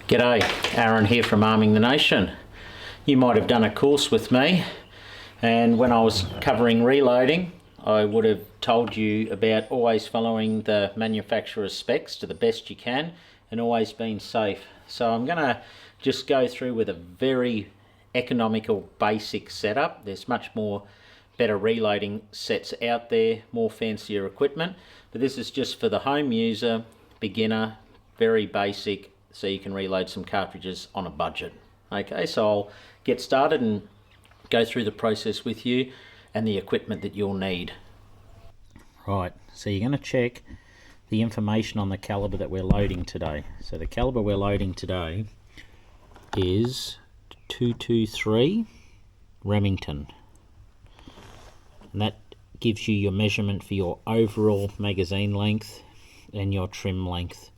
G'day, Aaron here from Arming the Nation. You might have done a course with me, and when I was covering reloading, I would have told you about always following the manufacturer's specs to the best you can and always being safe. So I'm going to just go through with a very economical basic setup. There's much more better reloading sets out there, more fancier equipment, but this is just for the home user, beginner, very basic, so you can reload some cartridges on a budget. Okay, so I'll get started and go through the process with you and the equipment that you'll need. Right, so you're going to check the information on the caliber that we're loading today. So the caliber we're loading today is 223 Remington, and that gives you your measurement for your overall magazine length and your trim length,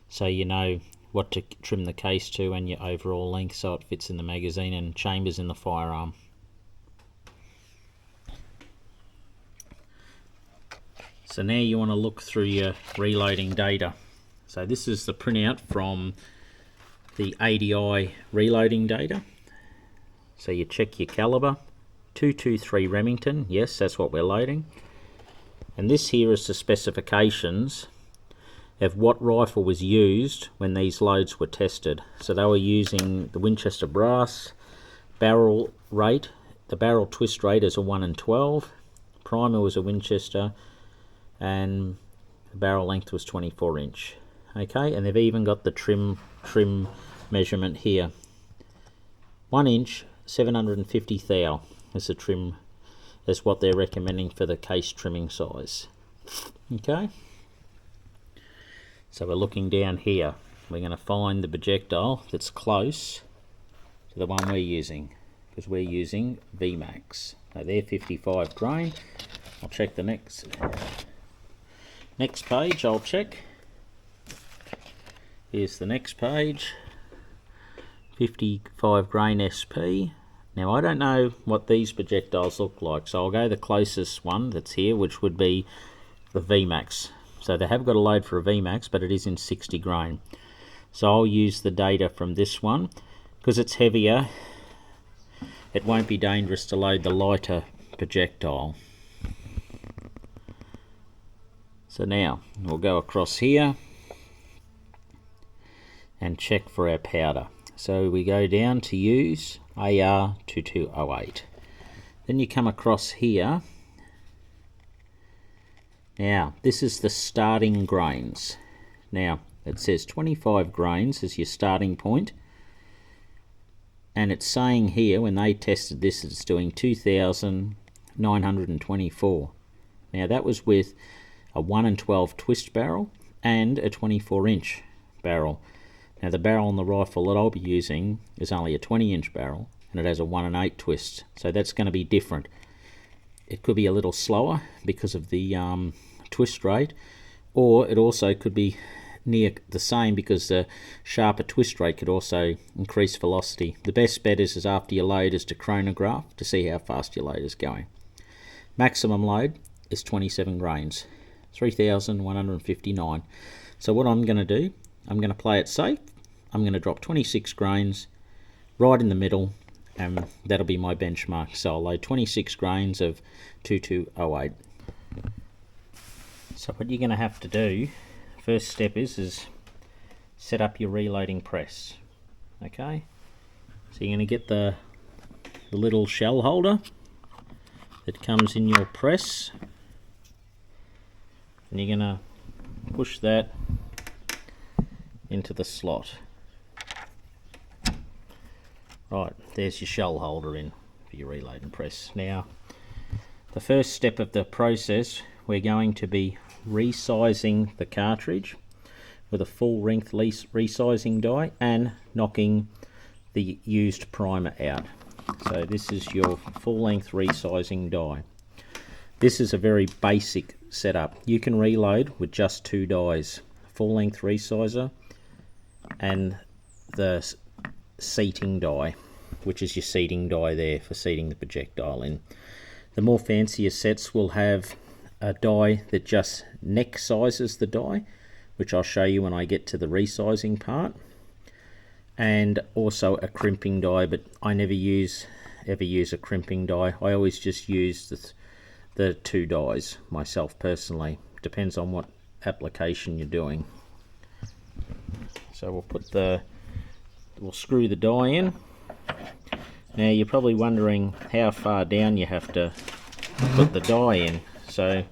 so you know what to trim the case to and your overall length so it fits in the magazine and chambers in the firearm. So now you want to look through your reloading data. So this is the printout from the ADI reloading data. So you check your caliber, 223 Remington, yes, that's what we're loading. And this here is the specifications of what rifle was used when these loads were tested. So they were using the Winchester brass, barrel rate, the barrel twist rate is a 1 in 12, primer was a Winchester, and the barrel length was 24 inch. Okay, and they've even got the trim measurement here. 1 inch, 750 thou is the trim, is what they're recommending for the case trimming size. Okay. So we're looking down here. We're going to find the projectile that's close to the one we're using, because we're using VMAX. Now they're 55 grain. I'll check the next page. I'll check. Here's the next page. 55 grain SP. Now I don't know what these projectiles look like, so I'll go the closest one that's here, which would be the VMAX. So they have got a load for a VMAX, but it is in 60 grain. So I'll use the data from this one. Because it's heavier, it won't be dangerous to load the lighter projectile. So now we'll go across here and check for our powder. So we go down to use AR2208. Then you come across here. Now, this is the starting grains. Now, it says 25 grains as your starting point. And it's saying here, when they tested this, it's doing 2,924. Now, that was with a 1 in 12 twist barrel and a 24 inch barrel. Now, the barrel on the rifle that I'll be using is only a 20 inch barrel, and it has a 1 in 8 twist. So that's going to be different. It could be a little slower because of the twist rate, or it also could be near the same because the sharper twist rate could also increase velocity. The best bet is after your load is to chronograph to see how fast your load is going. Maximum load is 27 grains, 3,159. So what I'm going to do, I'm going to play it safe. I'm going to drop 26 grains right in the middle, and that'll be my benchmark. So I'll load 26 grains of 2208. So what you're going to have to do, first step is set up your reloading press. Okay, so you're going to get the little shell holder that comes in your press, and you're going to push that into the slot. Right, there's your shell holder in for your reloading press. Now, the first step of the process, we're going to be resizing the cartridge with a full length resizing die and knocking the used primer out. So this is your full length resizing die. This is a very basic setup. You can reload with just 2 dies, full length resizer and the seating die, which is your seating die there for seating the projectile in. The more fancier sets will have a die that just neck sizes the die, which I'll show you when I get to the resizing part. and also a crimping die, but I never ever use a crimping die. I always just use the 2 dies myself personally. Depends on what application you're doing. So we'll screw the die in. Now you're probably wondering how far down you have to put the die in. So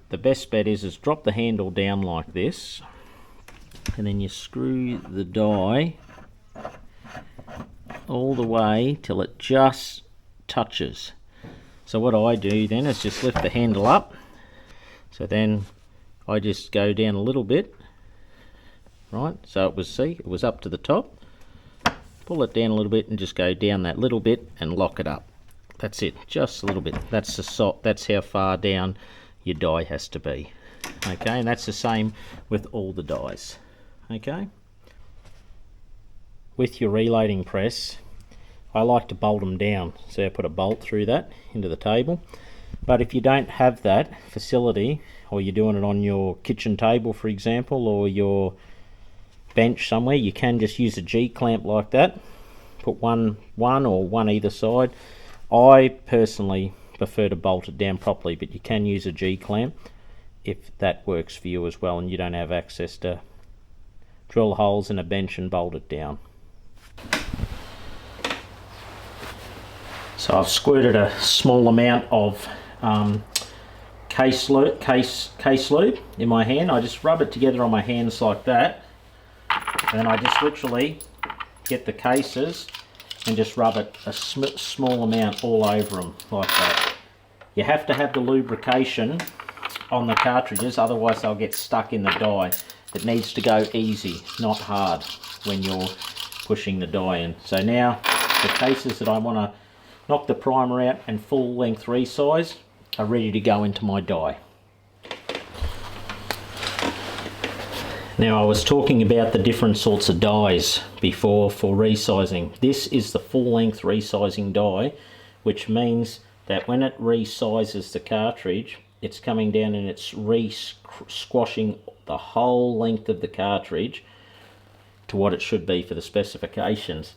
the best bet is drop the handle down like this, and then you screw the die all the way till it just touches. So what I do then is just lift the handle up. So then I just go down a little bit, right? So it was up to the top. Pull it down a little bit and just go down that little bit and lock it up. That's it, just a little bit. That's how far down your die has to be. Okay, and that's the same with all the dies. Okay. With your reloading press, I like to bolt them down. So I put a bolt through that into the table. But if you don't have that facility, or you're doing it on your kitchen table, for example, or your bench somewhere, you can just use a G-clamp like that. Put one or one either side. I personally prefer to bolt it down properly, but you can use a G-clamp if that works for you as well, and you don't have access to drill holes in a bench and bolt it down. So I've squirted a small amount of case lube in my hand. I just rub it together on my hands like that, and then I just literally get the cases and just rub it a small amount all over them like that. You have to have the lubrication on the cartridges, otherwise they'll get stuck in the die. It needs to go easy, not hard, when you're pushing the die in. So now the cases that I want to knock the primer out and full length resize are ready to go into my die. Now I was talking about the different sorts of dies before for resizing. This is the full length resizing die, which means that when it resizes the cartridge, it's coming down and it's squashing the whole length of the cartridge to what it should be for the specifications.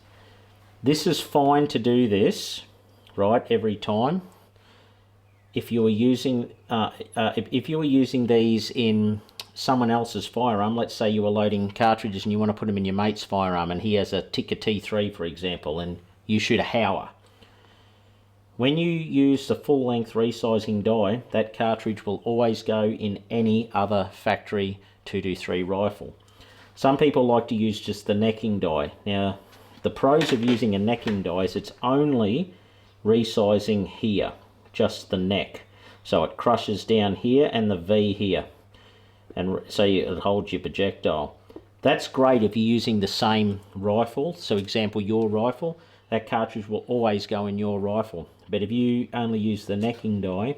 This is fine to do this, right, every time. If you were using these in someone else's firearm, let's say you were loading cartridges and you want to put them in your mate's firearm and he has a Tikka T3, for example, and you shoot a Hauer. When you use the full length resizing die, that cartridge will always go in any other factory 223 rifle. Some people like to use just the necking die. Now, the pros of using a necking die is it's only resizing here, just the neck. So it crushes down here and the V here, and so it holds your projectile. That's great if you're using the same rifle. So example, your rifle, that cartridge will always go in your rifle. But if you only use the necking die,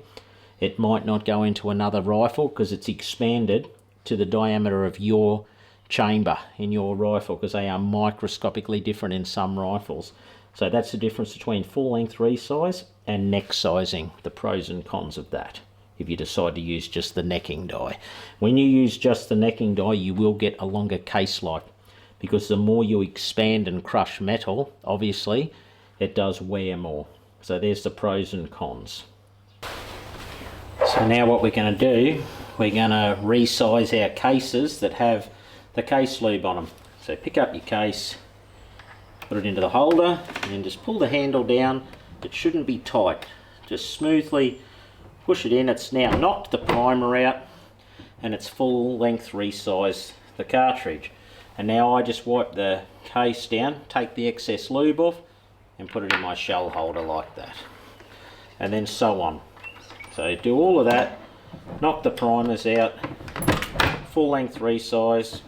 it might not go into another rifle because it's expanded to the diameter of your chamber in your rifle, because they are microscopically different in some rifles. So that's the difference between full length resize and neck sizing, the pros and cons of that, if you decide to use just the necking die. When you use just the necking die, you will get a longer case life, because the more you expand and crush metal, obviously, it does wear more. So there's the pros and cons. So now what we're going to do, we're going to resize our cases that have the case lube on them. So pick up your case, put it into the holder, and then just pull the handle down. It shouldn't be tight. Just smoothly push it in. It's now knocked the primer out and it's full length resize the cartridge. And now I just wipe the case down, take the excess lube off and put it in my shell holder like that. And then so on. So do all of that, knock the primers out, full length resize,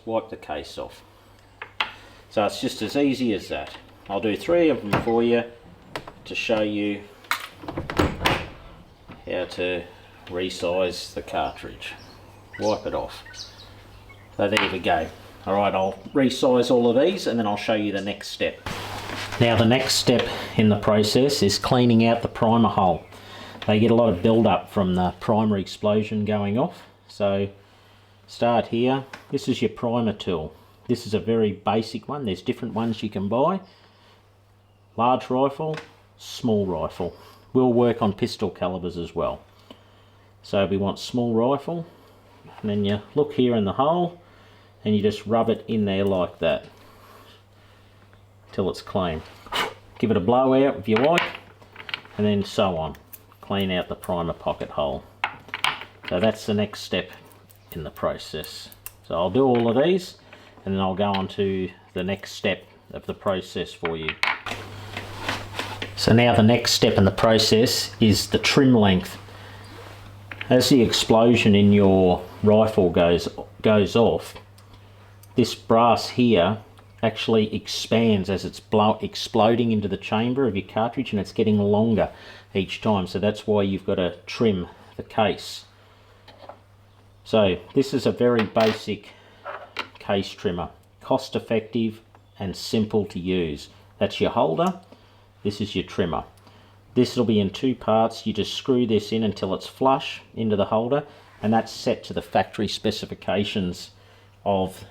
wipe the case off. So it's just as easy as that. I'll do 3 of them for you to show you how to resize the cartridge. Wipe it off. So there we go. Alright, I'll resize all of these and then I'll show you the next step. Now the next step in the process is cleaning out the primer hole. They get a lot of build up from the primer explosion going off. So start here. This is your primer tool. This is a very basic one. There's different ones you can buy. Large rifle, small rifle. Will work on pistol calibers as well. So we want small rifle, and then you look here in the hole and you just rub it in there like that till it's clean. Give it a blowout if you like, and then so on. Clean out the primer pocket hole. So that's the next step in the process. So I'll do all of these and then I'll go on to the next step of the process for you. So now the next step in the process is the trim length. As the explosion in your rifle goes off, this brass here actually expands as it's exploding into the chamber of your cartridge, and it's getting longer each time. So that's why you've got to trim the case. So this is a very basic case trimmer, cost effective and simple to use. That's your holder, this is your trimmer. This will be in two parts. You just screw this in until it's flush into the holder, and that's set to the factory specifications of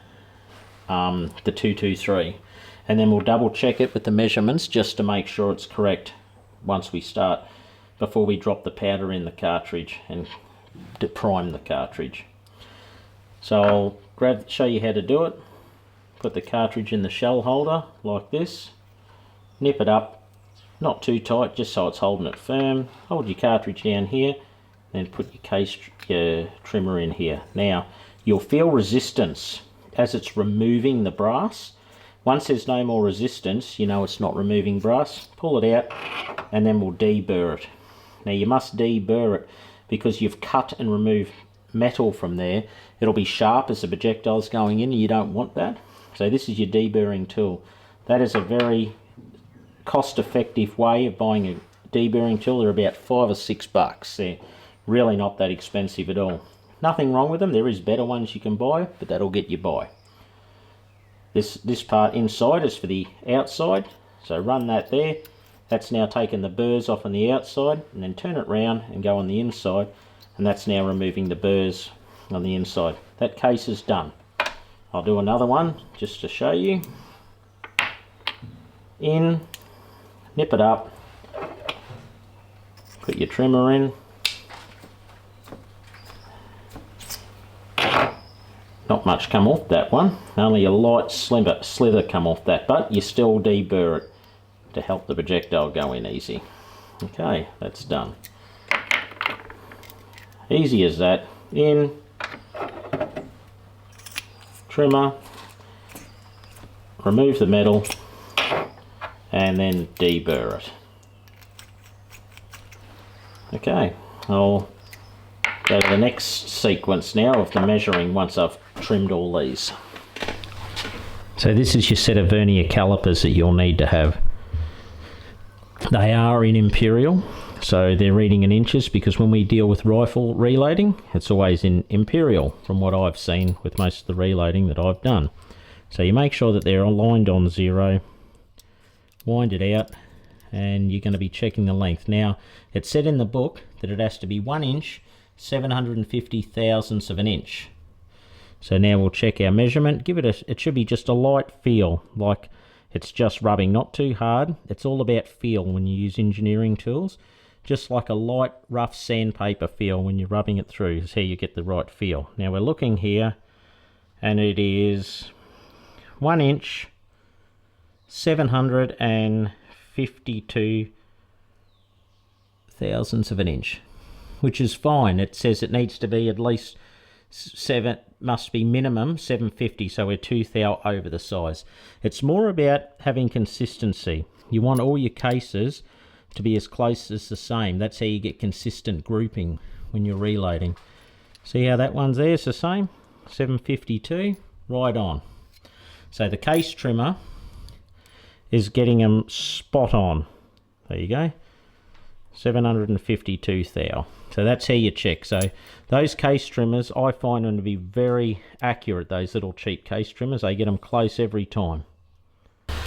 the 223. And then we'll double check it with the measurements just to make sure it's correct once we start, before we drop the powder in the cartridge and to prime the cartridge. So I'll show you how to do it. Put the cartridge in the shell holder like this, nip it up, not too tight, just so it's holding it firm. Hold your cartridge down here, then put your trimmer in here. Now you'll feel resistance as it's removing the brass. Once there's no more resistance, you know it's not removing brass. Pull it out and then we'll deburr it. Now you must deburr it because you've cut and removed metal from there. It'll be sharp as the projectile's going in, and you don't want that. So this is your deburring tool. That is a very cost-effective way of buying a deburring tool. They're about $5 or $6. They're really not that expensive at all. Nothing wrong with them. There is better ones you can buy, but that'll get you by. This part inside is for the outside, so run that there. That's now taken the burrs off on the outside, and then turn it round and go on the inside, and that's now removing the burrs on the inside. That case is done. I'll do another one just to show you. In, nip it up, put your trimmer in. Not much come off that one, only a light slither come off that, but you still deburr it to help the projectile go in easy. Okay, that's done. Easy as that. In, trimmer, remove the metal, and then deburr it. Okay, I'll go to the next sequence now of the measuring once I've trimmed all these. So this is your set of vernier calipers that you'll need to have. They are in imperial, so they're reading in inches, because when we deal with rifle reloading, it's always in imperial from what I've seen with most of the reloading that I've done. So you make sure that they're aligned on 0, wind it out, and you're going to be checking the length. Now, it said in the book that it has to be 1 inch, 750 thousandths of an inch. So now we'll check our measurement. It should be just a light feel, like it's just rubbing, not too hard. It's all about feel when you use engineering tools. Just like a light, rough sandpaper feel when you're rubbing it through is how you get the right feel. Now we're looking here, and it is 1 inch, 752 thousandths of an inch, which is fine. It says it needs to be at least must be minimum 750, so we're 2 thou over the size. It's more about having consistency. You want all your cases to be as close as the same. That's how you get consistent grouping when you're reloading. See how that one's there? It's the same, 752, right on. So the case trimmer is getting them spot on. There you go, 752 thou. So that's how you check. So those case trimmers, I find them to be very accurate, those little cheap case trimmers. They get them close every time. Now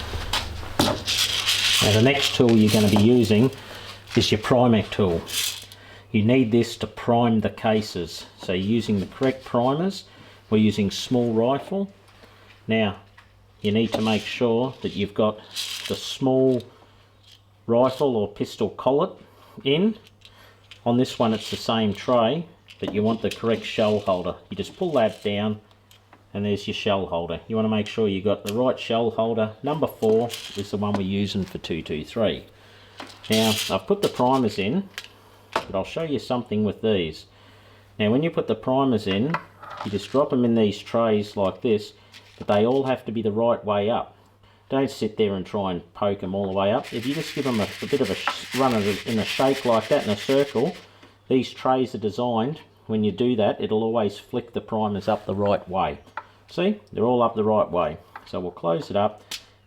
the next tool you're going to be using is your primer tool. You need this to prime the cases. So you're using the correct primers we're using small rifle. Now you need to make sure that you've got the small rifle or pistol collet in. On this one it's the same tray, but you want the correct shell holder. You just pull that down and there's your shell holder. You want to make sure you got the right shell holder. Number 4 is the one we're using for 223. Now I've put the primers in, but I'll show you something with these. Now when you put the primers in, you just drop them in these trays like this, but they all have to be the right way up. Don't sit there and try and poke them all the way up. If you just give them a bit of a run in a shake like that in a circle, these trays are designed, when you do that, it'll always flick the primers up the right way. See, they're all up the right way. So we'll close it up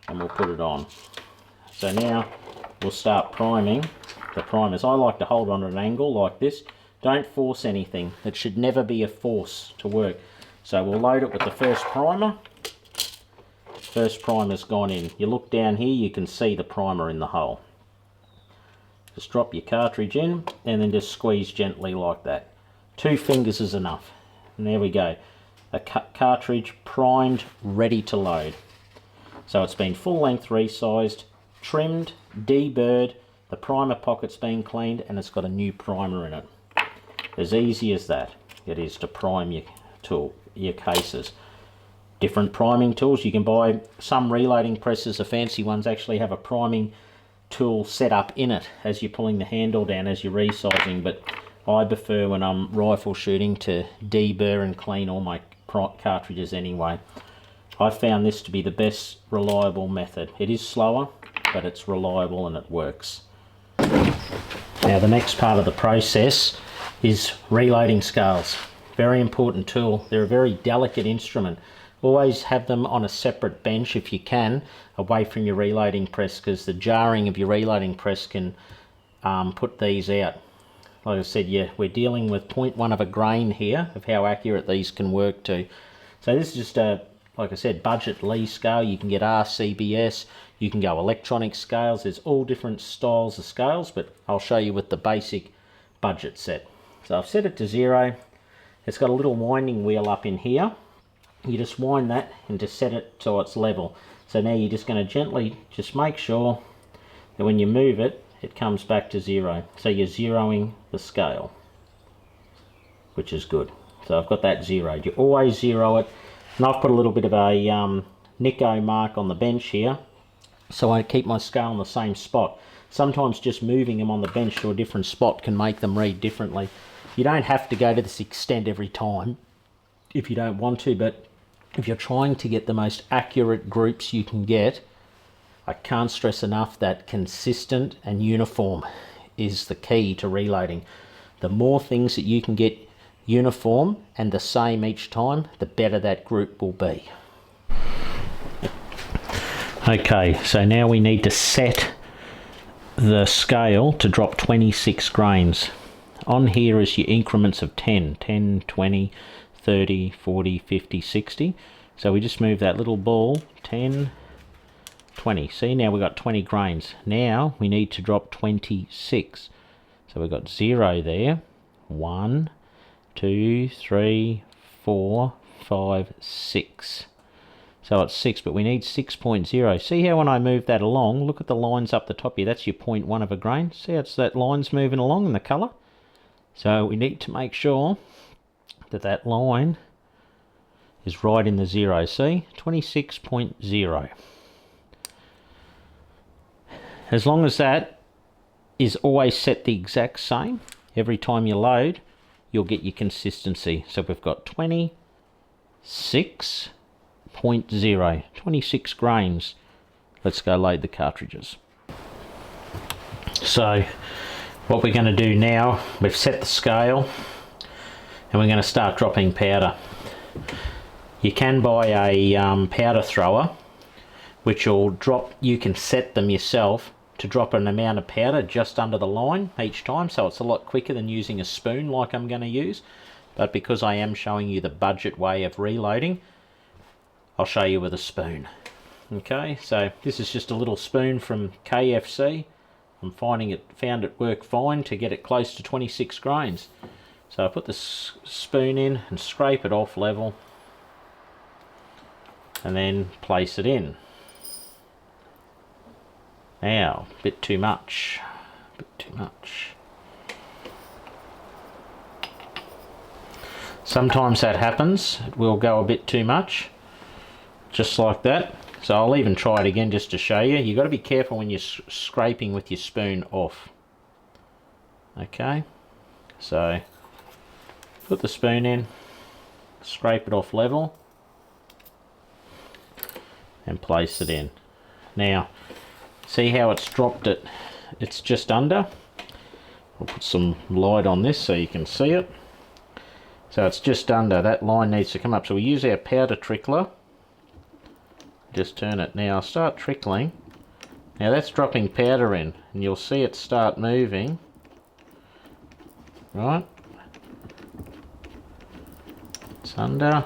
and we'll put it on. So now we'll start priming the primers. I like to hold on at an angle like this. Don't force anything. It should never be a force to work. So we'll load it with the first primer. First primer's gone in. You look down here, you can see the primer in the hole. Just drop your cartridge in and then just squeeze gently like that. 2 fingers is enough. And there we go. A cartridge primed, ready to load. So it's been full length resized, trimmed, deburred, the primer pocket's been cleaned, and it's got a new primer in it. As easy as that it is to prime your tool, your cases. Different priming tools you can buy. Some reloading presses, the fancy ones, actually have a priming tool set up in it as you're pulling the handle down as you're resizing, but I prefer when I'm rifle shooting to deburr and clean all my cartridges anyway. I found this to be the best reliable method. It is slower, but it's reliable and it works. Now the next part of the process is reloading scales. Very important tool. They're a very delicate instrument. Always have them on a separate bench if you can, away from your reloading press, because the jarring of your reloading press can put these out. Like I said, yeah, we're dealing with 0.1 of a grain here of how accurate these can work to. So this is just a, like I said, budget Lee scale. You can get RCBS, you can go electronic scales. There's all different styles of scales, but I'll show you with the basic budget set. So I've set it to 0. It's got a little winding wheel up in here. You just wind that and just set it so it's level. So now you're just going to gently just make sure that when you move it, it comes back to 0. So you're zeroing the scale, which is good. So I've got that zeroed. You always zero it. And I've put a little bit of a Nico mark on the bench here, so I keep my scale in the same spot. Sometimes just moving them on the bench to a different spot can make them read differently. You don't have to go to this extent every time if you don't want to, but if you're trying to get the most accurate groups you can get, I can't stress enough that consistent and uniform is the key to reloading. The more things that you can get uniform and the same each time, the better that group will be. Okay, so now we need to set the scale to drop 26 grains. On here is your increments of 10, 20, 30, 40, 50, 60. So we just move that little ball, 10, 20. See, now we've got 20 grains. Now we need to drop 26. So we've got 0 there. 1, 2, 3, 4, 5, 6. So it's 6, but we need 6.0. See how when I move that along, look at the lines up the top here. That's your 0.1 of a grain. See how it's that line's moving along in the colour? So we need to make sure that that line is right in the 0. See? 26.0. As long as that is always set the exact same, every time you load, you'll get your consistency. So we've got 26.0, 26 grains. Let's go load the cartridges. So what we're going to do now, we've set the scale and we're going to start dropping powder. You can buy a powder thrower which will drop, you can set them yourself to drop an amount of powder just under the line each time, so it's a lot quicker than using a spoon like I'm going to use. But because I am showing you the budget way of reloading, I'll show you with a spoon. Okay, so this is just a little spoon from KFC. I'm found it work fine to get it close to 26 grains. So I put the spoon in and scrape it off level. and then place it in. Now, a bit too much, a bit too much. Sometimes that happens, it will go a bit too much, just like that. So I'll even try it again just to show you. You've got to be careful when you're scraping with your spoon off. Okay, so put the spoon in, scrape it off level, and place it in. Now, see how it's dropped it? It's just under. I'll put some light on this so you can see it. So it's just under. That line needs to come up. So we use our powder trickler. Just turn it. Now I'll start trickling. Now that's dropping powder in, and you'll see it start moving. Right. It's under.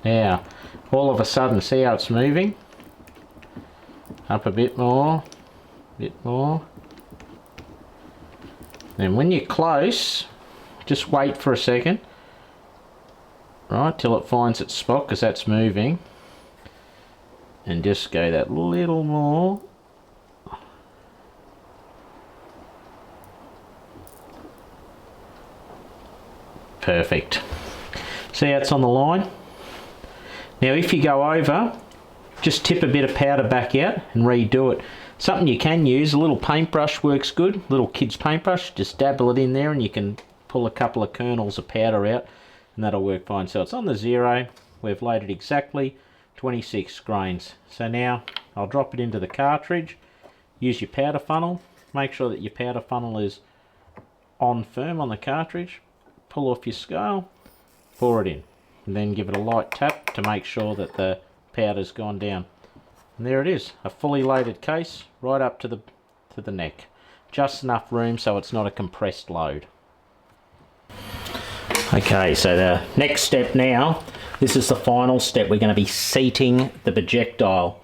Now, all of a sudden, see how it's moving? Up a bit more. Bit more. Then when you're close, just wait for a second. Right, till it finds its spot, because that's moving. And just go that little more. Perfect. See how it's on the line? Now if you go over, just tip a bit of powder back out and redo it. Something you can use, a little paintbrush works good, little kid's paintbrush, just dabble it in there and you can pull a couple of kernels of powder out and that'll work fine. So it's on the 0, we've loaded exactly 26 grains. So now I'll drop it into the cartridge, use your powder funnel, make sure that your powder funnel is on firm on the cartridge, pull off your scale, pour it in, and then give it a light tap to make sure that the powder's gone down. And there it is, a fully loaded case right up to the neck. Just enough room so it's not a compressed load. Okay, so the next step now, this is the final step. We're going to be seating the projectile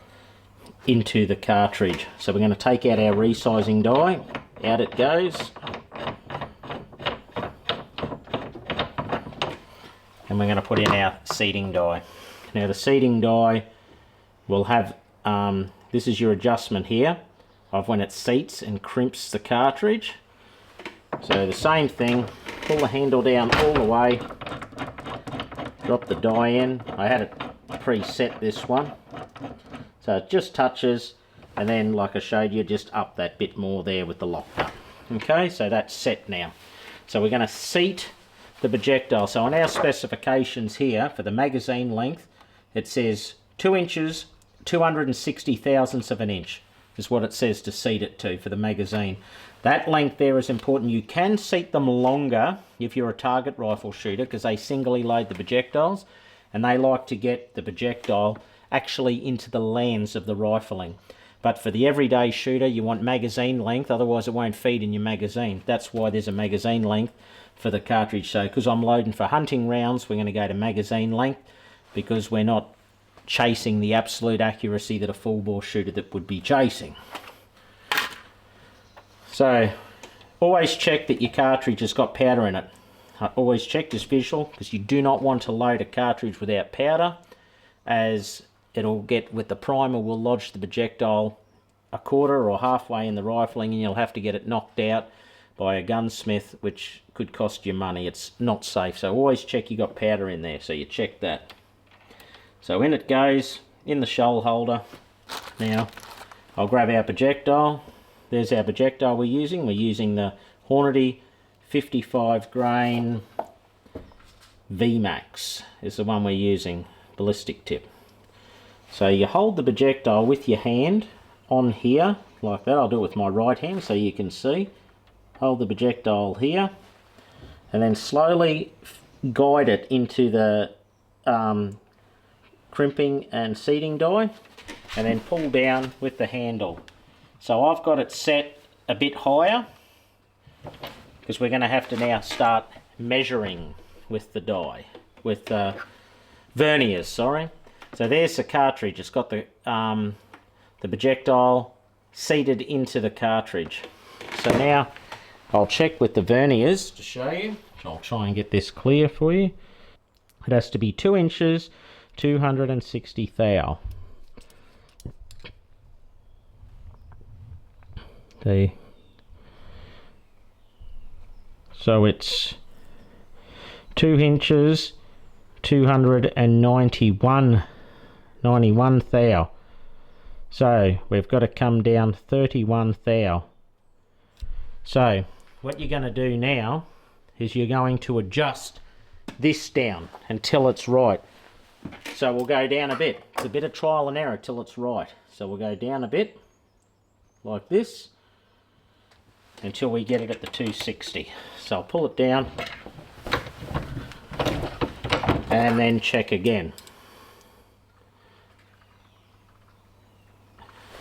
into the cartridge. So we're going to take out our resizing die, out it goes. And we're going to put in our seating die. Now the seating die will have, this is your adjustment here of when it seats and crimps the cartridge. So the same thing, pull the handle down all the way, drop the die in. I had it preset, this one. So it just touches, and then like I showed you, just up that bit more there with the lock nut. Okay, so that's set now. So we're going to seat the projectile. So on our specifications here for the magazine length, it says 2 inches 260 thousandths of an inch is what it says to seat it to for the magazine. That length there is important. You can seat them longer if you're a target rifle shooter, because they singly load the projectiles and they like to get the projectile actually into the lands of the rifling. But for the everyday shooter, you want magazine length, otherwise it won't feed in your magazine. That's why there's a magazine length for the cartridge. So because I'm loading for hunting rounds, we're going to go to magazine length, because we're not chasing the absolute accuracy that a full bore shooter that would be chasing. So always check that your cartridge has got powder in it. Always check this visual, because you do not want to load a cartridge without powder, as it'll get, with the primer, will lodge the projectile a quarter or halfway in the rifling, and you'll have to get it knocked out by a gunsmith, which could cost you money. It's not safe. So always check you got powder in there. So you check that. So in it goes, in the shell holder. Now I'll grab our projectile. There's our projectile we're using. We're using the Hornady 55 grain VMAX is the one we're using, ballistic tip. So you hold the projectile with your hand on here, like that. I'll do it with my right hand so you can see. Hold the projectile here, and then slowly guide it into the crimping and seating die, and then pull down with the handle. So I've got it set a bit higher, because we're going to have to now start measuring with the die, with the verniers, sorry. So there's the cartridge. It's got the projectile seated into the cartridge. So now I'll check with the verniers to show you. I'll try and get this clear for you. It has to be 2 inches 260 thou. Okay. So it's 2 inches, 291 thou. So we've got to come down 31 thou. So what you're going to do now is you're going to adjust this down until it's right. So we'll go down a bit. It's a bit of trial and error till it's right. So we'll go down a bit like this until we get it at the 260. So I'll pull it down and then check again.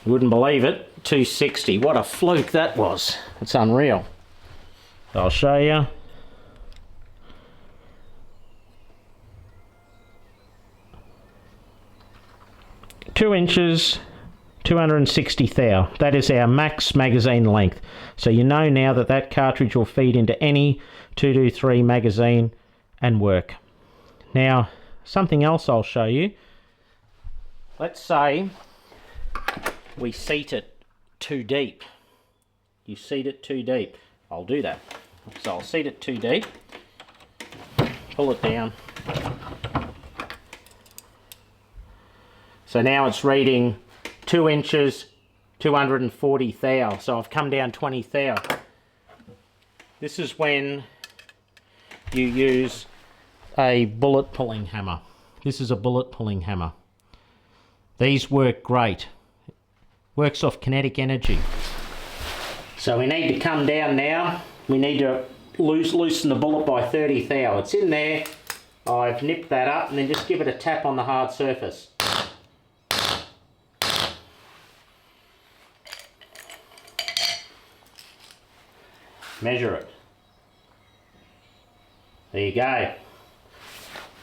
You wouldn't believe it, 260. What a fluke that was. It's unreal. I'll show you. Two inches, 260 thou. That is our max magazine length. So you know now that that cartridge will feed into any 223 magazine and work. Now, something else I'll show you. Let's say we seat it too deep. You seat it too deep. I'll do that. So I'll seat it too deep. Pull it down. So now it's reading 2 inches, 240 thou. So I've come down 20 thou. This is when you use a bullet pulling hammer. This is a bullet pulling hammer. These work great. Works off kinetic energy. So we need to come down now. We need to loosen the bullet by 30 thou. It's in there. I've nipped that up and then just give it a tap on the hard surface. Measure it. There you go.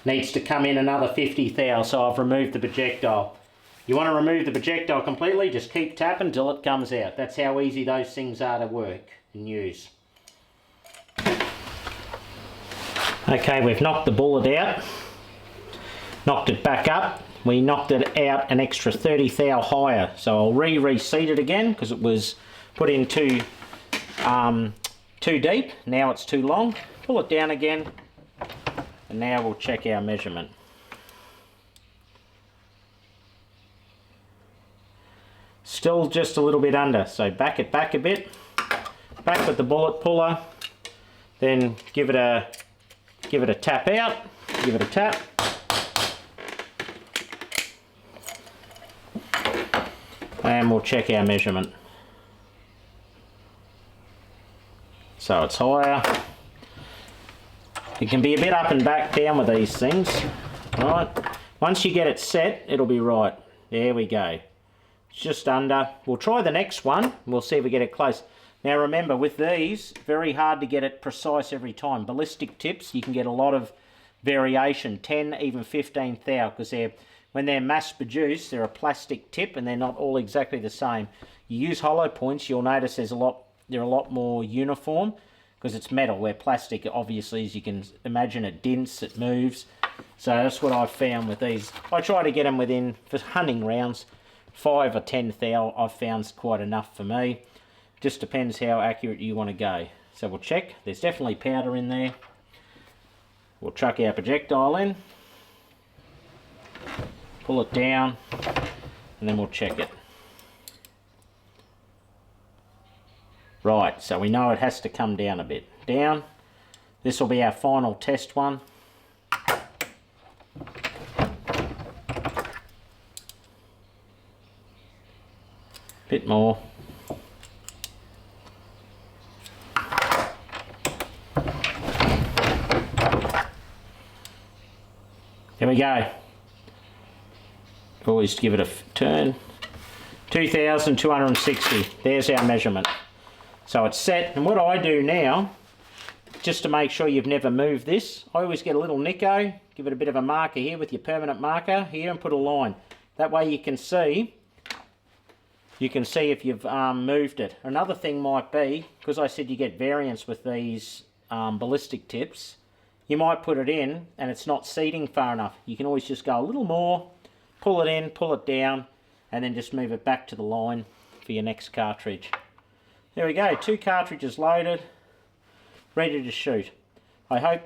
Needs to come in another 50 thou, so I've removed the projectile. You want to remove the projectile completely, just keep tapping till it comes out. That's how easy those things are to work and use. Okay, we've knocked the bullet out. Knocked it back up. We knocked it out an extra 30 thou higher. So I'll reseat it again because it was put in too deep. Now it's too long. Pull it down again. And now we'll check our measurement. Still just a little bit under, so back it back a bit. Back with the bullet puller. Then give it a tap out. Give it a tap. And we'll check our measurement. So it's higher. It can be a bit up and back down with these things. Right. Once you get it set, it'll be right. There we go. It's just under. We'll try the next one and we'll see if we get it close. Now remember, with these, very hard to get it precise every time. Ballistic tips, you can get a lot of variation, 10, even 15 thou, because when they're mass produced, they're a plastic tip and they're not all exactly the same. You use hollow points, you'll notice they're a lot more uniform because it's metal, where plastic, obviously, as you can imagine, it dints, it moves. So that's what I've found with these. I try to get them within, for hunting rounds, 5 or 10 thou I've found quite enough for me. Just depends how accurate you want to go. So we'll check. There's definitely powder in there. We'll chuck our projectile in. Pull it down. And then we'll check it. Right, so we know it has to come down a bit. Down. This will be our final test one. Bit more. There we go. Always give it a turn. 2,260. There's our measurement. So it's set, and what I do now, just to make sure you've never moved this, I always get a little Nico, give it a bit of a marker here with your permanent marker here and put a line. That way you can see if you've moved it. Another thing might be, because I said you get variance with these ballistic tips, you might put it in and it's not seating far enough. You can always just go a little more, pull it in, pull it down, and then just move it back to the line for your next cartridge. There we go, 2 cartridges loaded, ready to shoot. I hope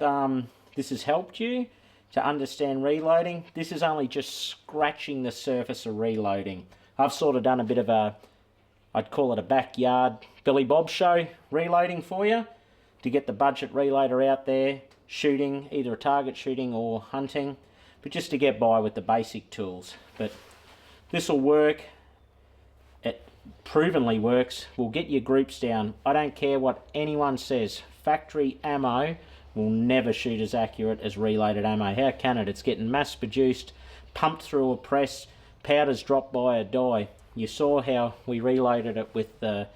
this has helped you to understand reloading. This is only just scratching the surface of reloading. I've sort of done a bit of a, I'd call it a backyard Billy Bob show reloading for you, to get the budget reloader out there shooting, either a target shooting or hunting, but just to get by with the basic tools. But this will work. It provenly works. Will get your groups down. I don't care what anyone says. Factory ammo will never shoot as accurate as reloaded ammo. How can it? It's getting mass produced, pumped through a press, powders dropped by a die. You saw how we reloaded it with the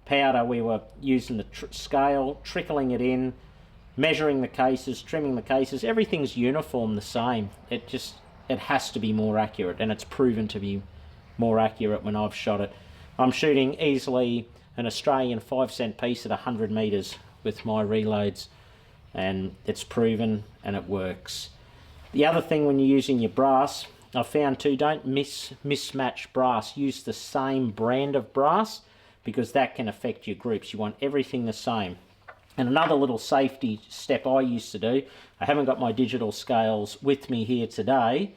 powder. We were using the scale, trickling it in, measuring the cases, trimming the cases. Everything's uniform the same. It has to be more accurate, and it's proven to be more accurate when I've shot it. I'm shooting easily an Australian 5-cent piece at 100 meters with my reloads, and it's proven and it works. The other thing when you're using your brass, I found too, don't mismatch brass. Use the same brand of brass, because that can affect your groups. You want everything the same. And another little safety step I used to do, I haven't got my digital scales with me here today,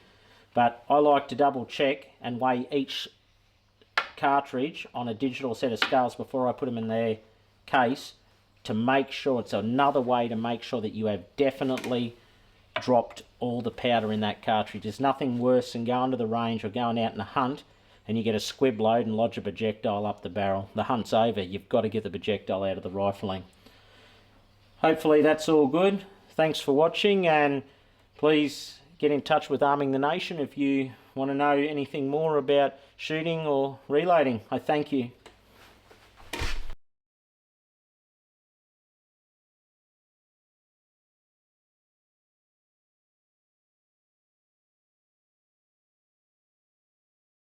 but I like to double check and weigh each cartridge on a digital set of scales before I put them in their case, to make sure. It's another way to make sure that you have definitely dropped all the powder in that cartridge. There's nothing worse than going to the range or going out in a hunt and you get a squib load and lodge a projectile up the barrel. The hunt's over. You've got to get the projectile out of the rifling. Hopefully that's all good. Thanks for watching, and please get in touch with Arming the Nation if you want to know anything more about shooting or reloading. I thank you.